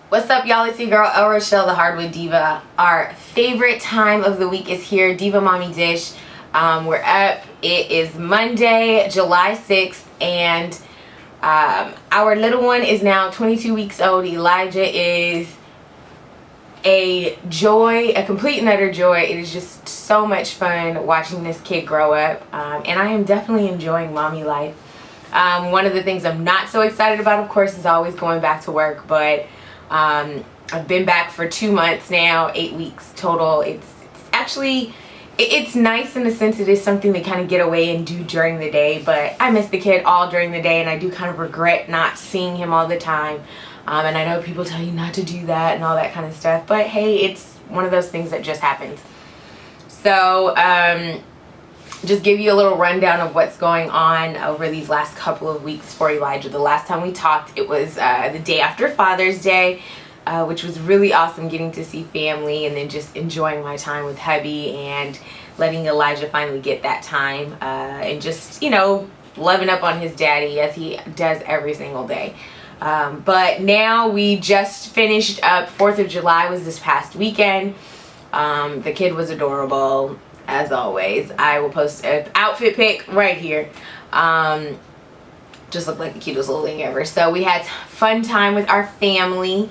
What's up, y'all? It's your girl, El Rochelle, the Hardwood Diva. Our favorite time of the week is here, Diva Mommy Dish. We're up. It is Monday, July 6th, and our little one is now 22 weeks old. Elijah is a joy, a complete and utter joy. It is just so much fun watching this kid grow up, and I am definitely enjoying mommy life. One of the things I'm not so excited about, of course, is always going back to work, but I've been back for 2 months now, 8 weeks total. It's actually, it's nice in the sense it is something to kind of get away and do during the day, but I miss the kid all during the day, and I do kind of regret not seeing him all the time. And I know people tell you not to do that and all that kind of stuff, but hey, it's one of those things that just happens. So just give you a little rundown of what's going on over these last couple of weeks for Elijah. The last time we talked, it was the day after Father's Day, which was really awesome, getting to see family and then just enjoying my time with hubby and letting Elijah finally get that time and just, you know, loving up on his daddy as he does every single day. But now we just finished up. 4th of July was this past weekend. The kid was adorable. As always, I will post an outfit pic right here. Just looked like the cutest little thing ever. So we had fun time with our family.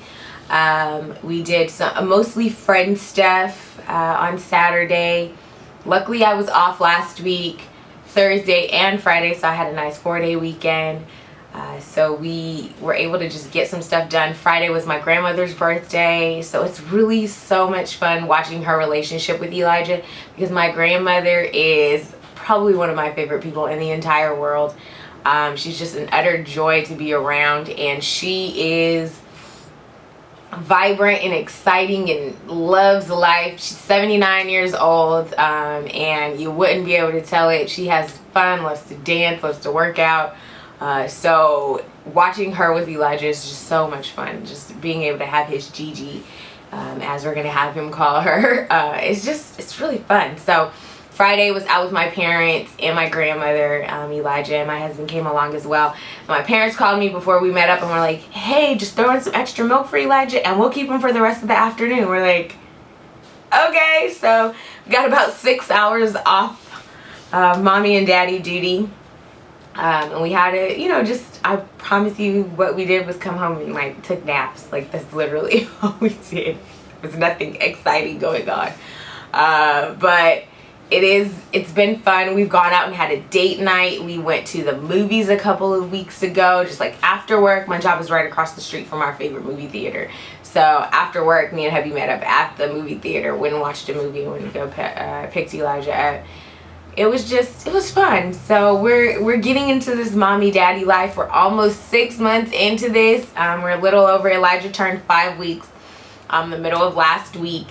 We did some mostly friend stuff on Saturday. Luckily, I was off last week, Thursday and Friday, so I had a nice 4-day weekend. So we were able to just get some stuff done. Friday was my grandmother's birthday, so it's really so much fun watching her relationship with Elijah, because my grandmother is probably one of my favorite people in the entire world. She's just an utter joy to be around, and she is vibrant and exciting and loves life. She's 79 years old, and you wouldn't be able to tell it. She has fun, loves to dance, loves to work out. So watching her with Elijah is just so much fun. Just being able to have his Gigi, as we're gonna have him call her, it's really fun. So Friday was out with my parents and my grandmother. Elijah and my husband came along as well. My parents called me before we met up and were like, hey, just throw in some extra milk for Elijah and we'll keep him for the rest of the afternoon. We're like, okay. So we got about 6 hours off mommy and daddy duty. And we had to, you know, just, I promise you, what we did was come home and like took naps. Like, that's literally all we did. There was nothing exciting going on. But it's been fun. We've gone out and had a date night. We went to the movies a couple of weeks ago, just like after work. My job is right across the street from our favorite movie theater. So after work, me and hubby met up at the movie theater, went and watched a movie, and went and go picked Elijah up. It was fun. So we're getting into this mommy daddy life. We're almost 6 months into this. We're a little over. Elijah turned 5 weeks the middle of last week.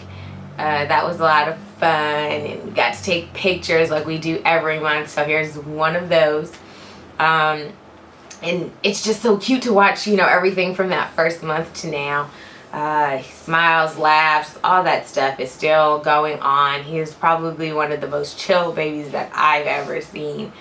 That was a lot of fun, and we got to take pictures like we do every month. So here's one of those. And it's just so cute to watch, you know, everything from that first month to now. He smiles, laughs, all that stuff is still going on. He is probably one of the most chill babies that I've ever seen.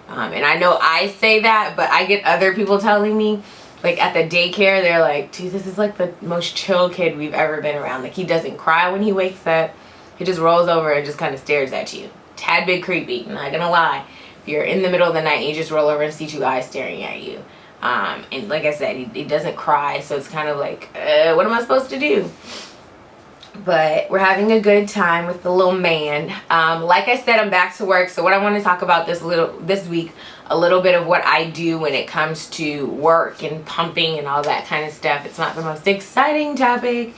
And I know I say that, but I get other people telling me, like at the daycare, they're like, dude, this is like the most chill kid we've ever been around. Like, he doesn't cry when he wakes up. He just rolls over and just kind of stares at you. Tad bit creepy, not gonna lie. If you're in the middle of the night and you just roll over and see 2 eyes staring at you. And like I said, he doesn't cry, so it's kind of like, what am I supposed to do? But we're having a good time with the little man. Like I said, I'm back to work, so what I want to talk about this week, a little bit of what I do when it comes to work and pumping and all that kind of stuff. It's not the most exciting topic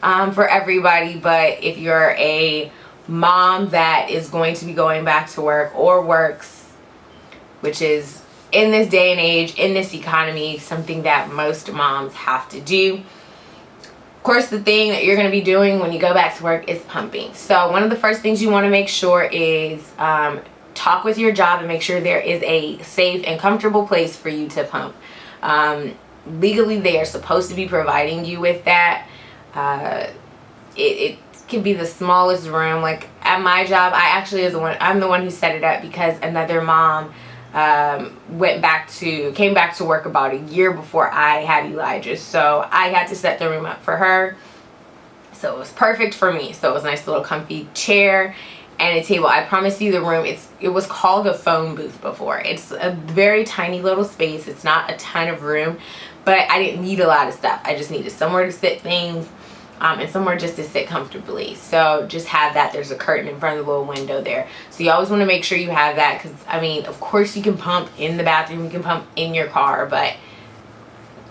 for everybody, but if you're a mom that is going to be going back to work or works, which is in this day and age, in this economy, something that most moms have to do. Of course, the thing that you're going to be doing when you go back to work is pumping. So one of the first things you want to make sure is talk with your job and make sure there is a safe and comfortable place for you to pump. Legally, they are supposed to be providing you with that. It can be the smallest room. Like at my job, I'm the one who set it up because another mom came back to work about a year before I had Elijah. So I had to set the room up for her. So it was perfect for me. So it was a nice little comfy chair and a table. I promise you the room, it was called a phone booth before. It's a very tiny little space. It's not a ton of room, but I didn't need a lot of stuff. I just needed somewhere to sit things and somewhere just to sit comfortably. So just have that. There's a curtain in front of the little window there. So you always want to make sure you have that because, I mean, of course you can pump in the bathroom, you can pump in your car, but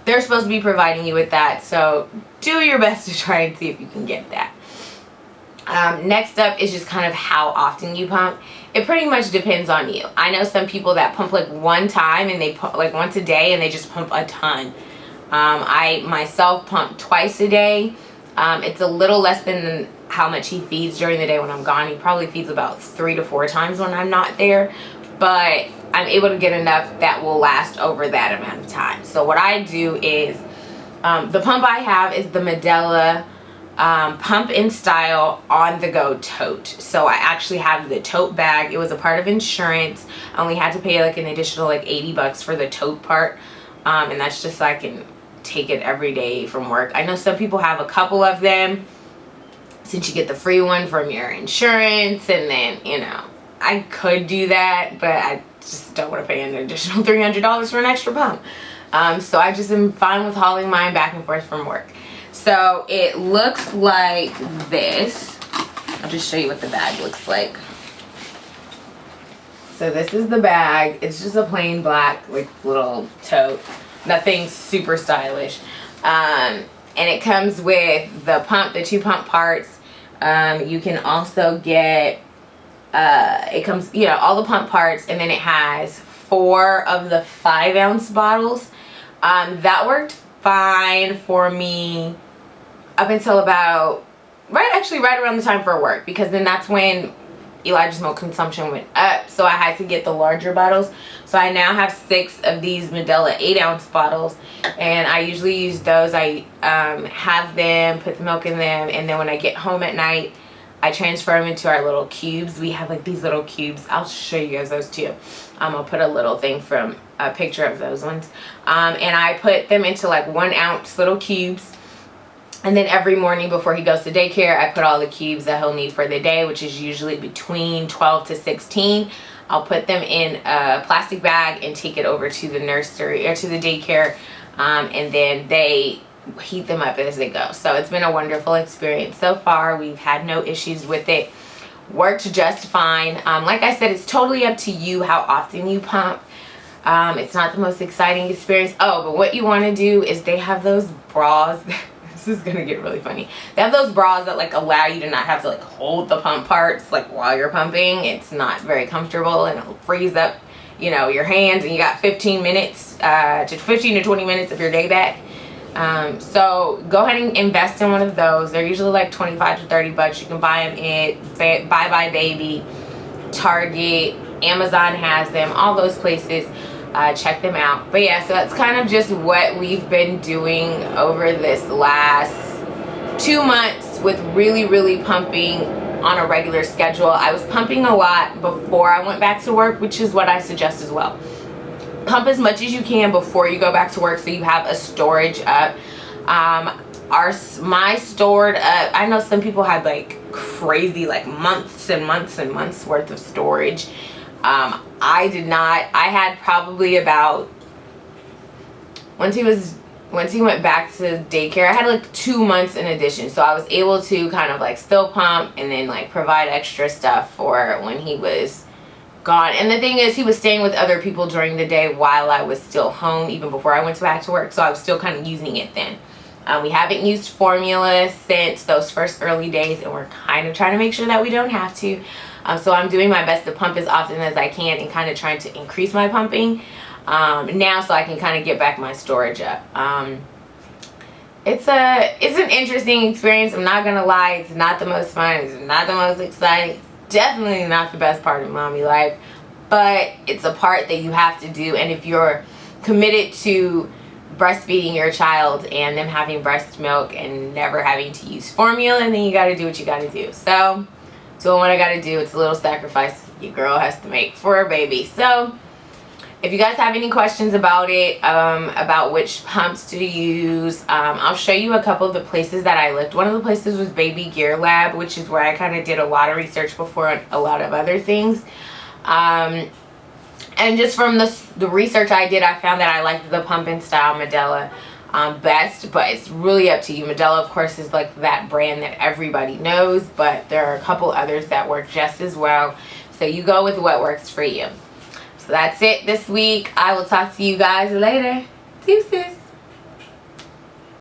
they're supposed to be providing you with that. So do your best to try and see if you can get that. Next up is just kind of how often you pump. It pretty much depends on you. I know some people that pump like one time and they pump like once a day and they just pump a ton. I myself pump twice a day. It's a little less than how much he feeds during the day when I'm gone. He probably feeds about 3 to 4 times when I'm not there, but I'm able to get enough that will last over that amount of time. So what I do is, the pump I have is the Medela Pump in Style on the go tote. So I actually have the tote bag. It was a part of insurance. I only had to pay like an additional like $80 for the tote part, and that's just so I can take it every day from work. I know some people have a couple of them since you get the free one from your insurance, and then, you know, I could do that, but I just don't want to pay an additional $300 for an extra pump. So I just am fine with hauling mine back and forth from work. So it looks like this. I'll just show you what the bag looks like. So this is the bag. It's just a plain black like little tote. Nothing super stylish. And it comes with the pump, the 2 pump parts. You can also get, it comes, you know, all the pump parts, and then it has 4 of the 5-ounce bottles. That worked fine for me up until about, right around the time for work, because then that's when Elijah's milk consumption went up, so I had to get the larger bottles. So I now have 6 of these Medela 8-ounce bottles, and I usually use those. I have them, put the milk in them, and then when I get home at night, I transfer them into our little cubes. We have like these little cubes. I'll show you guys those too. I'll put a little thing from a picture of those ones. And I put them into like 1-ounce little cubes. And then every morning before he goes to daycare, I put all the cubes that he'll need for the day, which is usually between 12 to 16. I'll put them in a plastic bag and take it over to the nursery or to the daycare. And then they heat them up as they go. So it's been a wonderful experience so far. We've had no issues with it. Worked just fine. Like I said, it's totally up to you how often you pump. It's not the most exciting experience. Oh, but what you want to do is they have those bras. This is gonna get really funny. They have those bras that like allow you to not have to like hold the pump parts like while you're pumping. It's not very comfortable, and it'll freeze up, you know, your hands, and you got 15 to 20 minutes of your day back. So go ahead and invest in one of those. They're usually like 25 to 30 bucks. You can buy them at Bye Bye Baby, Target, Amazon has them, all those places. Check them out. But yeah, so that's kind of just what we've been doing over this last 2 months with really pumping on a regular schedule. I was pumping a lot before I went back to work, which is what I suggest as well. Pump as much as you can before you go back to work so you have a storage up. My stored up, I know some people had like crazy like months and months worth of storage. I did not. I had probably about, once he went back to daycare, I had like 2 months in addition. So I was able to kind of like still pump and then like provide extra stuff for when he was gone. And the thing is, he was staying with other people during the day while I was still home, even before I went back to work. So I was still kind of using it then. We haven't used formula since those first early days, and we're kind of trying to make sure that we don't have to. So I'm doing my best to pump as often as I can and kind of trying to increase my pumping now so I can kind of get back my storage up. It's an interesting experience. I'm not gonna lie. It's not the most fun. It's not the most exciting. It's definitely not the best part of mommy life, but it's a part that you have to do. And if you're committed to breastfeeding your child and them having breast milk and never having to use formula, and then you got to do what you got to do. So doing what I got to do. It's a little sacrifice your girl has to make for her baby. So If you guys have any questions about it, about which pumps to use, I'll show you a couple of the places that I looked. One of the places was Baby Gear Lab, which is where I kind of did a lot of research before on a lot of other things. And just from the research I did, I found that I liked the pump and style Medela best, but it's really up to you. Medela, of course, is like that brand that everybody knows, but there are a couple others that work just as well. So you go with what works for you. So that's it this week. I will talk to you guys later. Deuces.